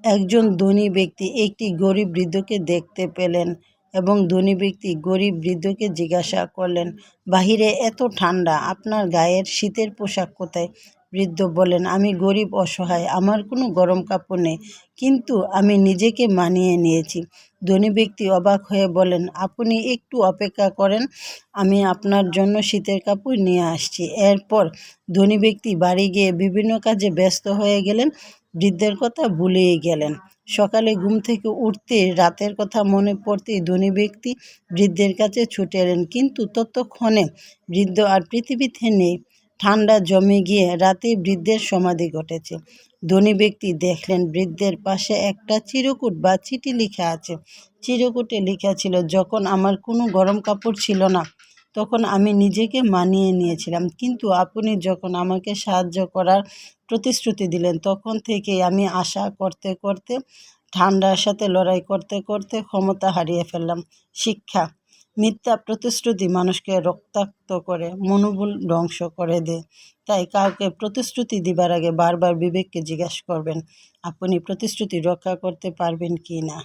একজন ধনী ব্যক্তি একটি গরিব বৃদ্ধকে দেখতে পেলেন এবং ধনী ব্যক্তি গরিব বৃদ্ধকে জিজ্ঞাসা করলেন, বাহিরে এত ঠান্ডা, আপনার গায়ের শীতের পোশাক কোথায়? বৃদ্ধ বলেন, আমি গরিব অসহায়, আমার কোনো গরম কাপড় নেই, কিন্তু আমি নিজেকে মানিয়ে নিয়েছি। ধনী ব্যক্তি অবাক হয়ে বলেন, আপনি একটু অপেক্ষা করেন, আমি আপনার জন্য শীতের কাপড় নিয়ে আসছি। এরপর ধনী ব্যক্তি বাড়ি গিয়ে বিভিন্ন কাজে ব্যস্ত হয়ে গেলেন, বৃদ্ধের কথা ভুলেই গেলেন। সকালে ঘুম থেকে উঠতে রাতের কথা মনে পড়তেই ধনী ব্যক্তি বৃদ্ধের কাছে ছুটে এলেন, কিন্তু ততক্ষণে বৃদ্ধ আর পৃথিবীতে নেই। ঠান্ডা জমে গিয়ে রাতে বৃদ্ধের সমাধি ঘটেছে। ধনী ব্যক্তি দেখলেন বৃদ্ধের পাশে একটা চিরকুট বা চিঠি লেখা আছে। চিরকুটে লেখা ছিল, যখন আমার কোনো গরম কাপড় ছিল না, তখন আমি নিজেকে মানিয়ে নিয়েছিলাম, কিন্তু আপনি যখন আমাকে সাহায্য করার প্রতিশ্রুতি দিলেন, তখন থেকেই আমি আশা করতে করতে, ঠান্ডার সাথে লড়াই করতে করতে ক্ষমতা হারিয়ে ফেললাম। শিক্ষা: মিথ্যা প্রতিশ্রুতি মানুষকে রক্তাক্ত করে, মনোবল ধ্বংস করে দেয়। তাই কাউকে প্রতিশ্রুতি দিবার আগে বারবার বিবেককে জিজ্ঞাসা করবেন, আপনি প্রতিশ্রুতি রক্ষা করতে পারবেন কি না।